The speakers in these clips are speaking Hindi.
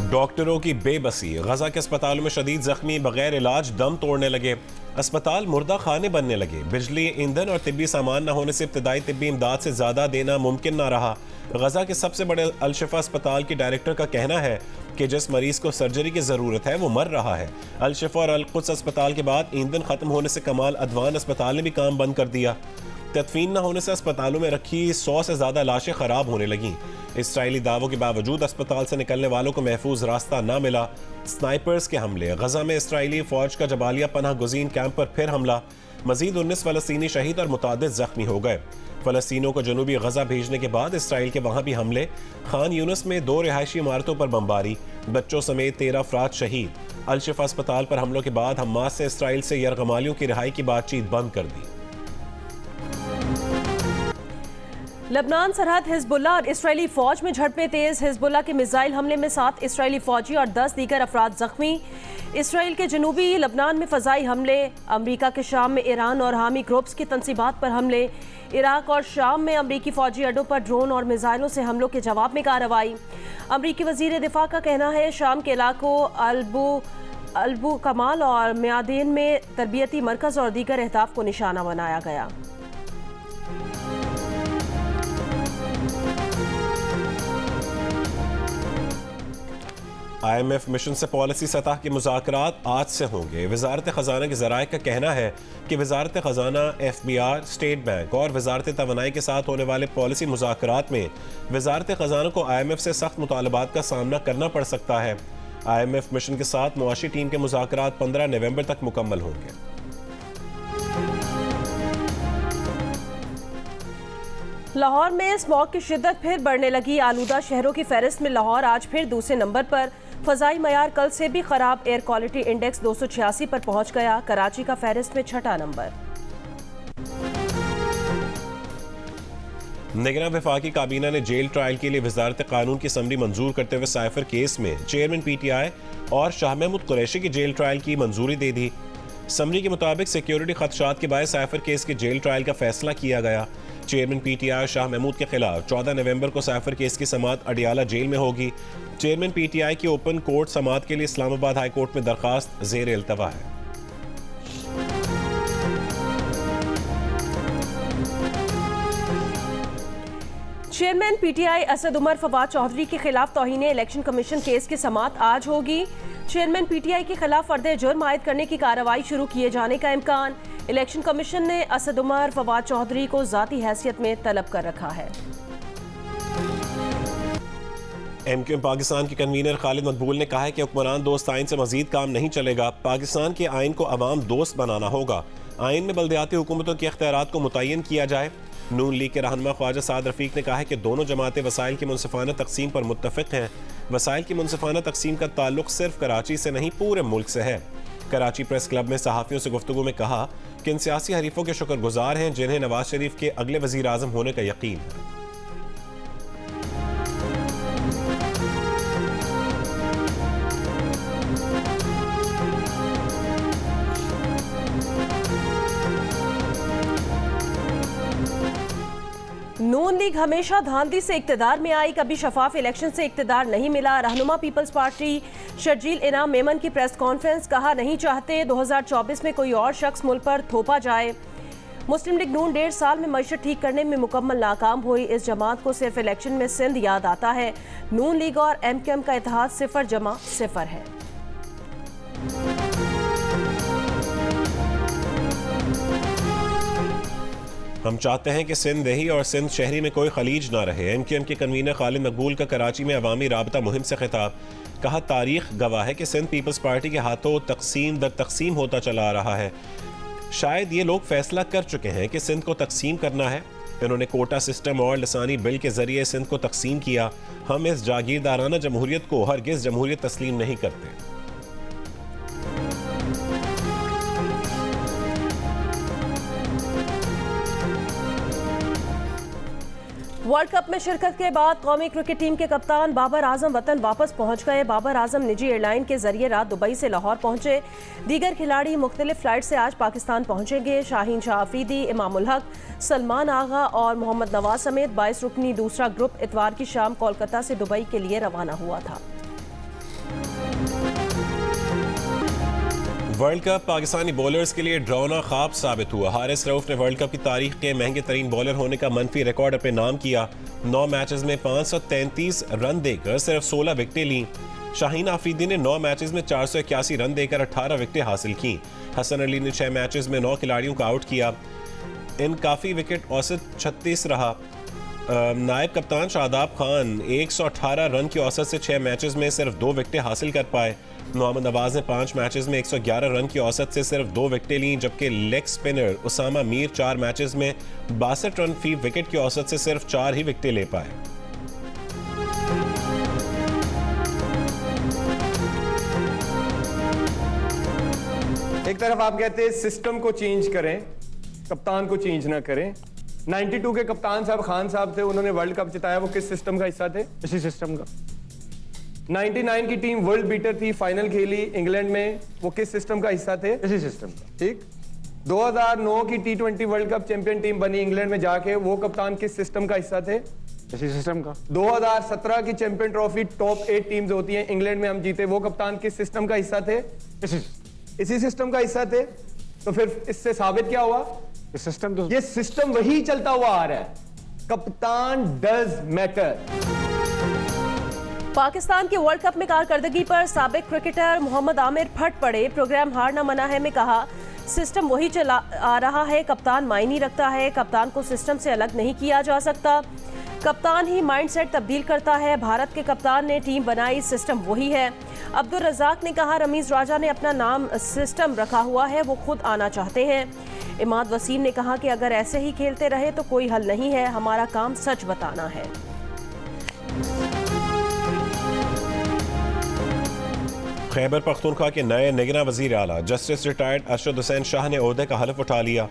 डॉक्टरों की बेबसी, गजा के अस्पतालों में शदीद जख्मी बगैर इलाज दम तोड़ने लगे, अस्पताल मुर्दा खाने बनने लगे। बिजली, ईंधन और तिब्बी सामान न होने से इब्तदाई तिब्बी इमदाद से ज़्यादा देना मुमकिन ना रहा। गजा के सबसे बड़े अल-शिफा अस्पताल के डायरेक्टर का कहना है कि जिस मरीज को सर्जरी की ज़रूरत है वो मर रहा है। अल-शिफा और अल-कुद्स अस्पताल के बाद ईंधन ख़त्म होने से कमाल अदवान अस्पताल ने भी काम बंद कर दिया। तदफीन न होने से अस्पतालों में रखी 100 से ज़्यादा लाशें ख़राब होने लगीं। इसराइली दावों के बावजूद अस्पताल से निकलने वालों को महफूज रास्ता न मिला। स्नाइपर्स के हमले, गजा में इसराइली फ़ौज का जबालिया पनाह गुज़ीन कैंप पर फिर हमला। मजीद 19 फ़लस्तीनी शहीद और मुतादिद ज़ख्मी हो गए। फ़लस्तीनों को जनूबी गजा भेजने के बाद इसराइल के वहाँ भी हमले। खान यूनिस में 2 रिहायशी इमारतों पर बमबारी, बच्चों समेत 13 अफराद शहीद। अल-शिफा अस्पताल पर हमलों के बाद हमास से इसराइल से यरगमालियों की रिहाई की बातचीत बंद कर दी। लबनान सरहद हिजबुल्लाह और इसराइली फौज में झड़पें तेज। हिजबुल्लाह के मिसाइल हमले में 7 इसराइली फौजी और 10 दीगर अफराद जख्मी। इसराइल के जनूबी लबनान में फ़ज़ाई हमले। अमरीका के शाम में ईरान और हामी ग्रुप्स की तनसीबात पर हमले। इराक और शाम में अमरीकी फौजी अड्डों पर ड्रोन और मिसाइलों से हमलों के जवाब में कार्रवाई। अमरीकी वज़ीर दिफा का कहना है शाम के इलाकों अल्बू कमाल और म्यादीन में तरबियती मरकज़ और दीगर अहदाफ को निशाना बनाया गया। IMF मिशन से पॉलिसी सतह के मुज़ाकरात आज से होंगे। वजारत ख़जाना के ज़राए का कहना है कि वजारत ख़जाना, FBR, स्टेट बैंक और वजारत तवानाई के साथ होने वाले पॉलिसी मुज़ाकरात में वजारत ख़जाना को IMF से सख्त मुतालबात का सामना करना पड़ सकता है। IMF मिशन के साथ मुआशी टीम के मुज़ाकरात 15 नवंबर तक मुकम्मल होंगे। लाहौर में स्मॉग की शिद्दत फिर बढ़ने लगी। आलूदा शहरों की फहरिस्त में लाहौर आज फिर दूसरे नंबर पर। फ़ज़ाई मयार कल से भी ख़राब। एयर क्वालिटी इंडेक्स 286 पर पहुंच गया। कराची का फहरिस्त में 6ठा नंबर। निगरान वफाकी काबीना ने जेल ट्रायल के लिए वजारत कानून की समरी मंजूर करते हुए साइफर केस में चेयरमैन PTI और शाह महमूद कुरैशी की जेल ट्रायल की मंजूरी दे दी। समरी के मुताबिक सिक्योरिटी खदशात के बायस साइफर केस के जेल ट्रायल का फैसला किया गया। चेयरमैन PTI शाह महमूद के खिलाफ 14 नवंबर को साइफर केस की समाअत अडियाला जेल में होगी। चेयरमैन PTI की ओपन कोर्ट समाअत के लिए इस्लामाबाद हाई कोर्ट में दरखास्त ज़ेर इल्तवा है। चेयरमैन PTI असद उमर फवाद चौधरी के खिलाफ तौहीन इलेक्शन कमीशन केस की समाअत आज होगी। चेयरमैन PTI के खिलाफ फर्द जुर्म आयद करने की कार्रवाई शुरू किए जाने का इम्कान। इलेक्शन कमीशन ने असद उमर फवाद चौधरी को ज़ाती हैसियत में तलब कर रखा है। MQM पाकिस्तान के कन्वीनर खालिद मकबूल ने कहा है कि हुक्मरान दोस्त आइन से मजीद काम नहीं चलेगा। पाकिस्तान के आइन को अवाम दोस्त बनाना होगा। आइन में बल्दियाती हुकूमतों के इख्तियारात को मुतय्यन किया जाए। नून लीग के रहनुमा ख्वाजा साद रफीक ने कहा है कि दोनों जमातें वसाइल की मुनसिफाना तकसीम पर मुत्तफिक हैं। वसाइल की मुनसिफाना तकसीम का ताल्लुक सिर्फ कराची से नहीं पूरे मुल्क से है। कराची प्रेस क्लब में सहाफ़ियों से गुफ्तगू में कहा कि इन सियासी हरीफों के शुक्रगुजार हैं जिन्हें नवाज शरीफ के अगले वज़ीर आज़म होने का यकीन है। नून लीग हमेशा धांधली से इक्तदार में आई, कभी शफाफ इलेक्शन से इक्तदार नहीं मिला। रहनुमा पीपल्स पार्टी शर्जील इनाम मेमन की प्रेस कॉन्फ्रेंस, कहा नहीं चाहते 2024 में कोई और शख्स मुल्क पर थोपा जाए। मुस्लिम लीग नून 1.5 साल में मईशत ठीक करने में मुकम्मल नाकाम हुई। इस जमात को सिर्फ इलेक्शन में सिंध याद आता है। नून लीग और MQM का इत्तेहाद 0-0 है। हम चाहते हैं कि सिंध दही और सिंध शहरी में कोई खलीज ना रहे। MQM के कन्वीनर खालिद मकबूल का कराची में अवामी राबता मुहिम से खिताब, कहा तारीख गवाह है कि सिंध पीपल्स पार्टी के हाथों तकसीम दर तकसीम होता चला आ रहा है। शायद ये लोग फैसला कर चुके हैं कि सिंध को तकसीम करना है। इन्होंने कोटा सिस्टम और लसानी बिल के जरिए सिंध को तकसीम किया। हम इस जागीरदाराना जमहूरियत को हरगिज़ जमहूरियत तस्लीम नहीं करते। वर्ल्ड कप में शिरकत के बाद कौमी क्रिकेट टीम के कप्तान बाबर आजम वतन वापस पहुंच गए। बाबर आजम निजी एयरलाइन के जरिए रात दुबई से लाहौर पहुंचे। दीगर खिलाड़ी मुख्तलिफ फ्लाइट से आज पाकिस्तान पहुंचेंगे। शाहीन शाह अफरीदी, इमामुल हक, सलमान आगा और मोहम्मद नवाज समेत 22 रुकनी दूसरा ग्रुप इतवार की शाम कोलकाता से दुबई के लिए रवाना हुआ था। वर्ल्ड कप पाकिस्तानी बॉलर्स के लिए ड्रावना ख्वाब साबित हुआ। हारिस रऊफ ने वर्ल्ड कप की तारीख के महंगे तरीन बॉलर होने का मनफी रिकॉर्ड अपने नाम किया। 9 मैचेस में 533 रन देकर सिर्फ 16 विकेटें लीं। शाहीन आफरीदी ने 9 मैचेस में 481 रन देकर 18 विकेटें हासिल की। हसन अली ने 6 मैचेस में 9 खिलाड़ियों को आउट किया। इन काफ़ी विकेट औसत 36 रहा। नायब कप्तान शादाब खान 118 रन की औसत से 6 मैचेस में सिर्फ 2 विकेटें हासिल कर पाए। मोहम्मद नवाज ने 5 मैचेस में 111 रन की औसत से सिर्फ 2 विकेटें लीं, जबकि leg spinner Usama Mir 4 matches में 62 रन फी विकेट की औसत से सिर्फ 4 ही विकेटें ले पाए। एक तरफ आप कहते हैं सिस्टम को चेंज करें, कप्तान को चेंज ना करें। 92 के कप्तान साहब खान साहब थे, उन्होंने वर्ल्ड कप जिताया, वो किस सिस्टम का हिस्सा थे? इसी सिस्टम का। 99 की टीम वर्ल्ड बीटर थी, फाइनल खेली इंग्लैंड में, वो किस सिस्टम का हिस्सा थे? इसी सिस्टम का। ठीक। 2009 की T20 world cup champion team बनी इंग्लैंड में जाके, वो कप्तान किस सिस्टम का हिस्सा थे? इसी सिस्टम का। 2017 की चैंपियन ट्रॉफी टॉप 8 टीम्स होती हैं, इंग्लैंड में हम जीते, वो कप्तान किस सिस्टम का हिस्सा थे? इसी सिस्टम का हिस्सा थे। तो फिर इससे साबित क्या हुआ? सिस्टम तो ये सिस्टम वही चलता हुआ आ रहा है। कप्तान डज मैटर। पाकिस्तान की वर्ल्ड कप में कारकर्दगी पर साबिक क्रिकेटर मोहम्मद आमिर फट पड़े। प्रोग्राम हारना मना है में कहा, सिस्टम वही चला आ रहा है, कप्तान मायने रखता है, कप्तान को सिस्टम से अलग नहीं किया जा सकता, कप्तान ही माइंडसेट तब्दील करता है। भारत के कप्तान ने टीम बनाई, सिस्टम वही है। अब्दुल रज़ाक ने कहा, रमीज राजा ने अपना नाम सिस्टम रखा हुआ है, वो खुद आना चाहते हैं। इमाद वसीम ने कहा कि अगर ऐसे ही खेलते रहे तो कोई हल नहीं है, हमारा काम सच बताना है। खैबर पख्तूनख्वा के नए निगरां वजीर आला जस्टिस रिटायर्ड अरशद हुसैन शाह ने ओहदे का हल्फ उठा लिया।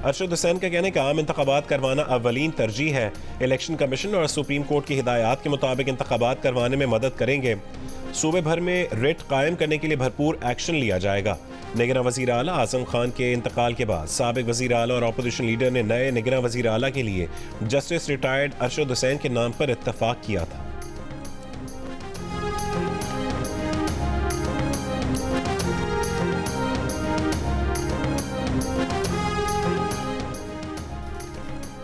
अरशद हुसैन का कहने का आम इंतखाबात करवाना अव्वलीन तरजीह है। इलेक्शन कमीशन और सुप्रीम कोर्ट की हिदायत के मुताबिक इंतखाबात करवाने में मदद करेंगे। सूबे भर में रिट कायम करने के लिए भरपूर एक्शन लिया जाएगा। निगरां वजीर आला आजम खान के इंतकाल के बाद साबिक वजीर आला और अपोजिशन लीडर ने नए निगरां वजीर आला के लिए जस्टिस रिटायर्ड अरशद हुसैन के नाम पर इत्तफाक किया था।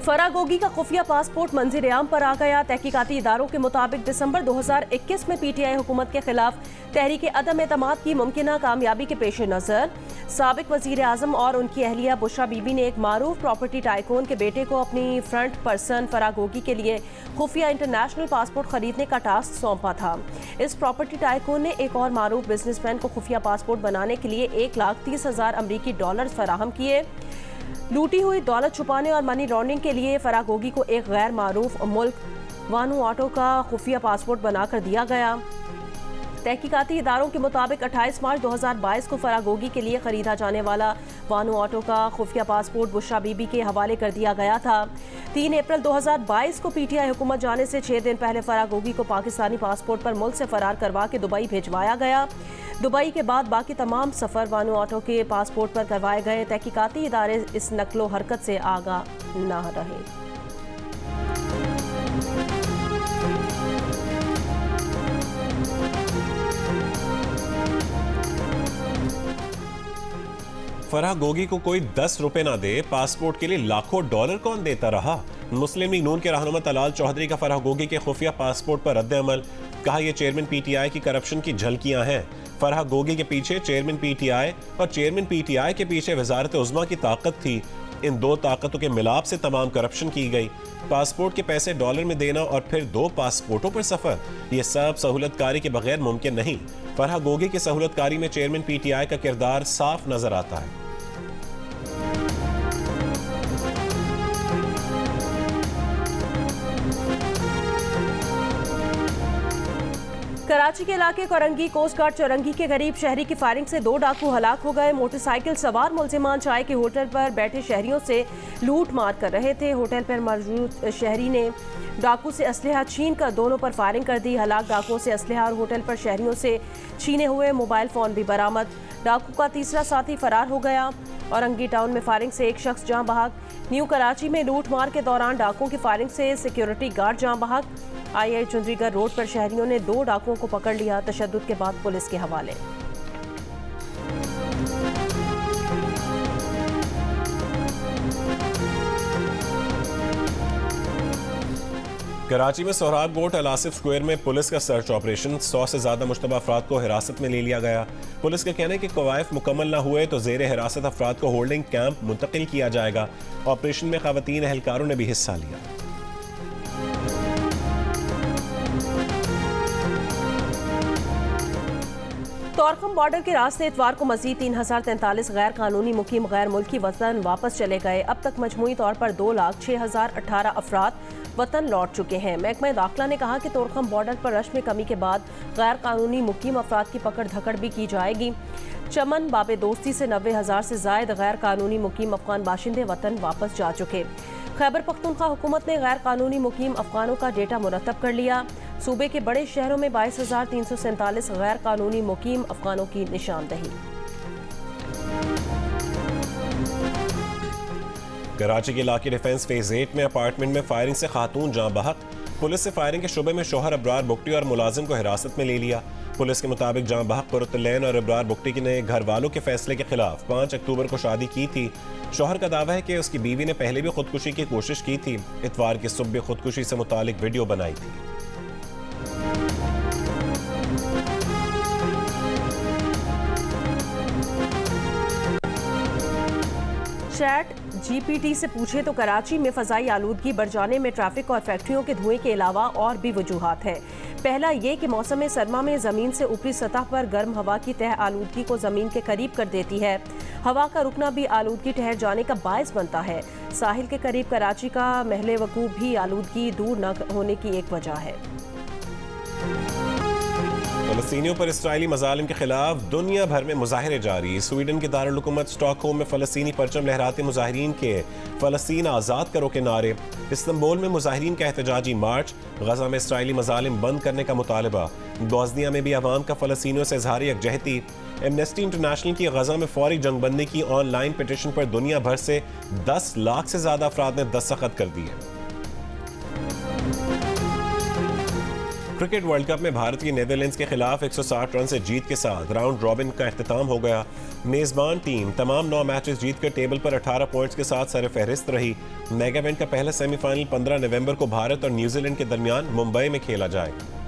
फरागोगी का खुफिया पासपोर्ट मंजर-ए-आम पर आ गया। तहकीकाती इदारों के मुताबिक दिसंबर 2021 में पीटीआई हुकूमत के खिलाफ तहरीक अदम एतमाद की मुमकिना कामयाबी के पेश नज़र साबिक वजीर आजम और उनकी अहलिया बुशरा बीबी ने एक मारूफ प्रॉपर्टी टाइकून के बेटे को अपनी फ्रंट पर्सन फरागोगी के लिए खुफिया इंटरनेशनल पासपोर्ट खरीदने का टास्क सौंपा था। इस प्रॉपर्टी टाइकून ने एक और मारूफ बिजनेसमैन को खुफिया पासपोर्ट बनाने के लिए $1,30,000 अमरीकी डॉलर फराहम किए। लूटी हुई दौलत छुपाने और मनी लॉन्ड्रिंग के लिए फरागोगी को एक गैर मारूफ मुल्क वानुआटो का खुफिया पासपोर्ट बनाकर दिया गया। तहकीकाती इदारों के मुताबिक 28 मार्च 2022 को फरागोगी के लिए खरीदा जाने वाला वानुआटो का खुफिया पासपोर्ट बुशरा बीबी के हवाले कर दिया गया था। 3 अप्रैल 2022 को पीटीआई हुकूमत जाने से 6 दिन पहले फरागोगी को पाकिस्तानी पासपोर्ट पर मुल्क से फरार करवा के दुबई भिजवाया गया। दुबई के बाद बाकी तमाम सफ़र वानुआटो के पासपोर्ट पर करवाए गए। तहकीकाती इदारे इस नकलो हरकत से आगाह न रहे। फराह गोगी को कोई 10 रुपए ना दे, पासपोर्ट के लिए लाखों डॉलर कौन देता रहा? मुस्लिम लीग नून के रहनुमा तलाल चौधरी का फराह गोगी के खुफिया पासपोर्ट पर रद्द अमल। कहा, यह चेयरमैन पीटीआई की करप्शन की झलकियां हैं। फराह गोगी के पीछे चेयरमैन पीटीआई और चेयरमैन पीटीआई के पीछे वजारत उज़्मा की ताकत थी। इन दो ताकतों के मिलाप से तमाम करप्शन की गई। पासपोर्ट के पैसे डॉलर में देना और फिर 2 पासपोर्टों पर सफर, यह सब सहूलतकारी के बगैर मुमकिन नहीं। फराह गोगी की सहूलतकारी में चेयरमैन पीटीआई का किरदार साफ नजर आता है। कराची के इलाके कोरंगी कोस्ट गार्ड चौरंगी के करीब शहरी की फायरिंग से 2 डाकू हलाक हो गए। मोटरसाइकिल सवार मुलजिमान चाय के होटल पर बैठे शहरियों से लूट मार कर रहे थे। होटल पर मौजूद शहरी ने डाकू से असलहा छीन कर दोनों पर फायरिंग कर दी। हलाक डाकुओं से असलहा और होटल पर शहरियों से छीने हुए मोबाइल फ़ोन भी बरामद। डाकू का तीसरा साथी फरार हो गया। औरंगी टाउन में फायरिंग से एक शख्स जाँ बहक। न्यू कराची में लूट मार के दौरान डाकुओं की फायरिंग से सिक्योरिटी गार्ड जाँ बहक। आई चुंदरीगढ़ रोड पर शहरियों ने 2 डाकुओं को पकड़ लिया। तशद्दुद के बाद पुलिस के हवाले। कराची में सोहराब गोट अल आसिफ स्क्वायर में पुलिस का सर्च ऑपरेशन, 100 से ज्यादा मुश्तबा अफराद को हिरासत में ले लिया गया। पुलिस के कहने के कवायफ मुकम्मल न हुए तो जेर हिरासत अफराद को होल्डिंग कैंप मुंतकिल किया जाएगा। ऑपरेशन में खवातीन एहलकारों ने भी हिस्सा लिया। तोरखम बॉर्डर के रास्ते इतवार को मजीद 3043 गैर कानूनी मुकीम गैर मुल्की वतन वापस चले गए। अब तक मजमूई तौर पर 2,06,018 अफराद वतन लौट चुके हैं। महकमा दाखिला ने कहा कि तोरखम बॉर्डर पर रश में कमी के बाद गैर कानूनी मुकीम अफराद की पकड़ धकड़ भी की जाएगी। चमन बाबे दोस्ती से 90,000 से जायद गैर कानूनी मुकीम अफगान बाशिंदे वतन वापस जा चुके। खैबर पख्तूनख्वा हुकूमत ने गैर कानूनी मुकीम अफगानों का डेटा मुरतब कर लिया। सूबे के बड़े शहरों में 22,347 गैर कानूनी मुकीम अफगानों की निशानदही। कराची के इलाके डिफेंस फेज 8 में अपार्टमेंट में फायरिंग से खातून जाँ बहक। पुलिस से फायरिंग के शुबे में शोहर अबरार बुगटी और मुलाजिम को हिरासत में ले लिया। पुलिस के मुताबिक जाँ बहक पुरतलैन और अबरार बुगटी ने घर वालों के फैसले के खिलाफ 5 अक्टूबर को शादी की थी। शोहर का दावा है कि उसकी बीवी ने पहले भी खुदकुशी की कोशिश की थी। इतवार की सुबह खुदकुशी से मुतालिक वीडियो बनाई थी। चैट जीपीटी से पूछे तो कराची में फ़ज़ाई आलूदगी बढ़ जाने में ट्रैफिक और फैक्ट्रियों के धुएं के अलावा और भी वजूहात हैं। पहला ये कि मौसम सरमा में ज़मीन से ऊपरी सतह पर गर्म हवा की तह आलूदगी को ज़मीन के करीब कर देती है। हवा का रुकना भी आलूदगी ठहर जाने का बायस बनता है। साहिल के करीब कराची का महल वकूफ़ भी आलूदगी दूर न होने की एक वजह है। फ़लस्तीनियों पर इस्राइली मज़ालिम के खिलाफ दुनिया भर में मुजाहरे जारी। स्वीडन के दारुल हुकूमत स्टॉकहोम में फ़लस्तीनी परचम लहराते मुजाहिरीन के फ़लस्तीन आज़ाद करो के नारे। इस्तांबुल में मुजाहिरीन का एहतजाजी मार्च। गजा में इस्राइली मज़ालिम बंद करने का मुतालबा। बोस्निया में भी अवाम का फ़लस्तीनियों से इज़हार यकजहती। एमनेस्टी इंटरनेशनल की गजा में फौरी जंगबंदी की ऑनलाइन पिटिशन पर दुनिया भर से 10 लाख से ज़्यादा अफराद ने दस्तखत कर दिए। क्रिकेट वर्ल्ड कप में भारत की नीदरलैंड्स के खिलाफ 160 रन से जीत के साथ राउंड रॉबिन का अख्तिताम हो गया। मेजबान टीम तमाम 9 मैचेस जीतकर टेबल पर 18 पॉइंट्स के साथ सरफहरिस्त रही। मेगा इवेंट का पहला सेमीफाइनल 15 नवंबर को भारत और न्यूजीलैंड के दरमियान मुंबई में खेला जाएगा।